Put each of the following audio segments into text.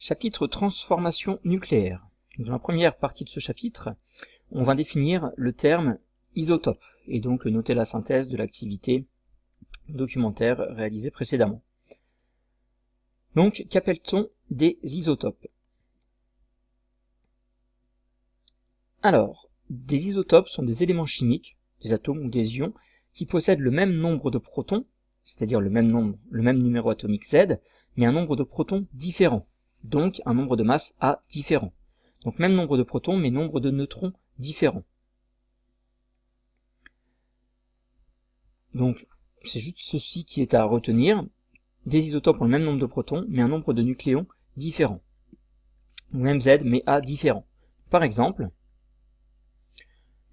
Chapitre transformation nucléaire. Dans la première partie de ce chapitre, on va définir le terme isotope et donc noter la synthèse de l'activité documentaire réalisée précédemment. Donc, qu'appelle-t-on des isotopes? Alors, des isotopes sont des éléments chimiques, des atomes ou des ions, qui possèdent le même nombre de protons, c'est-à-dire le même numéro atomique Z, mais un nombre de protons différent, donc un nombre de masse A différent. Donc même nombre de protons, mais nombre de neutrons différents. Donc c'est juste ceci qui est à retenir. Des isotopes ont le même nombre de protons, mais un nombre de nucléons différent. Ou même Z, mais A différent. Par exemple,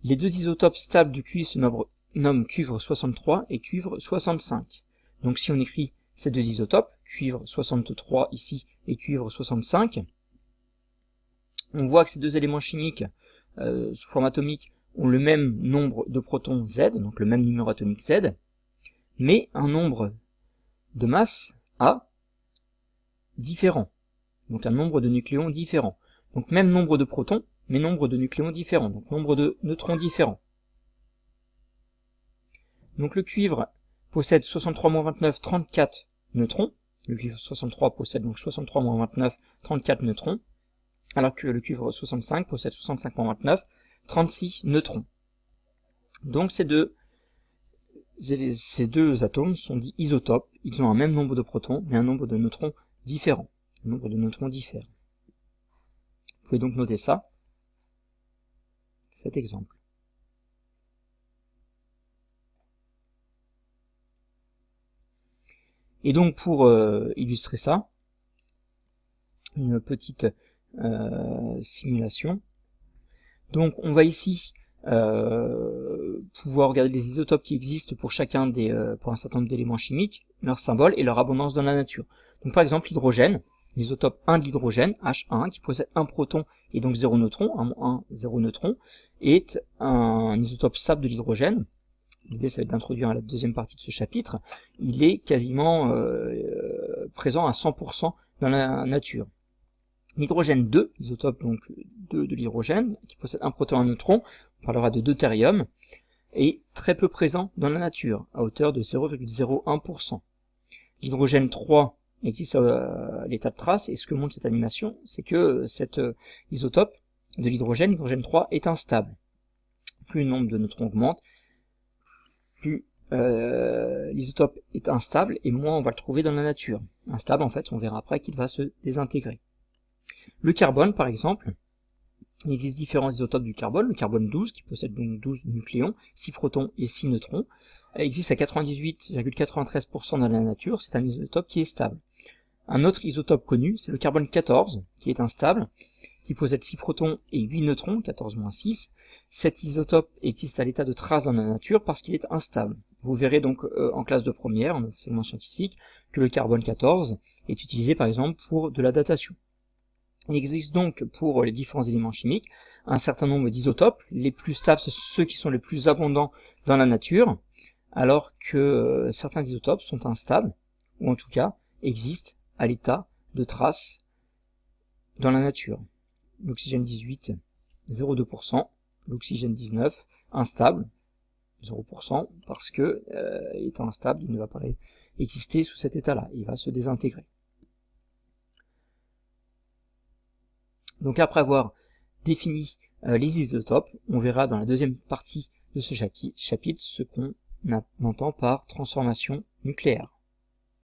les deux isotopes stables du cuivre se nomment cuivre 63 et cuivre 65. Donc si on écrit ces deux isotopes, cuivre 63 ici et cuivre 65, on voit que ces deux éléments chimiques sous forme atomique ont le même nombre de protons Z, donc le même numéro atomique Z, mais un nombre de masse A différent, donc un nombre de nucléons différent. Donc même nombre de protons, mais nombre de nucléons différents, donc nombre de neutrons différents. Donc le cuivre possède 63-29, 34 neutrons. Le cuivre 63 possède donc 63-29, 34 neutrons, alors que le cuivre 65 possède 65-29, 36 neutrons. Donc ces deux atomes sont dits isotopes, ils ont un même nombre de protons, mais un nombre de neutrons différent. Le nombre de neutrons diffère. Vous pouvez donc noter ça, cet exemple. Et donc pour illustrer ça, une petite simulation. Donc on va ici pouvoir regarder les isotopes qui existent pour chacun pour un certain nombre d'éléments chimiques, leurs symboles et leur abondance dans la nature. Donc par exemple l'hydrogène, l'isotope 1 de l'hydrogène, H1, qui possède un proton et donc 0 neutron, 1, 0 neutron, est un isotope stable de l'hydrogène. L'idée, ça va être d'introduire la deuxième partie de ce chapitre. Il est quasiment présent à 100% dans la nature. L'hydrogène 2, isotope donc 2 de l'hydrogène, qui possède un proton et un neutron, on parlera de deutérium, est très peu présent dans la nature, à hauteur de 0,01%. L'hydrogène 3 existe à l'état de trace, et ce que montre cette animation, c'est que cet isotope de l'hydrogène, l'hydrogène 3, est instable. Plus le nombre de neutrons augmente, plus l'isotope est instable, et moins on va le trouver dans la nature. Instable, en fait, on verra après qu'il va se désintégrer. Le carbone, par exemple, il existe différents isotopes du carbone. Le carbone 12, qui possède donc 12 nucléons, 6 protons et 6 neutrons, existe à 98,93% dans la nature. C'est un isotope qui est stable. Un autre isotope connu, c'est le carbone 14, qui est instable, qui possède 6 protons et 8 neutrons, 14-6. Cet isotope existe à l'état de trace dans la nature parce qu'il est instable. Vous verrez donc en classe de première, en enseignement scientifique, que le carbone 14 est utilisé par exemple pour de la datation. Il existe donc pour les différents éléments chimiques un certain nombre d'isotopes. Les plus stables, c'est ceux qui sont les plus abondants dans la nature, alors que certains isotopes sont instables, ou en tout cas existent à l'état de trace dans la nature. L'oxygène 18, 0,2%, l'oxygène 19, instable, 0%, parce que étant instable, il ne va pas exister sous cet état-là, il va se désintégrer. Donc après avoir défini les isotopes, on verra dans la deuxième partie de ce chapitre ce qu'on entend par transformation nucléaire.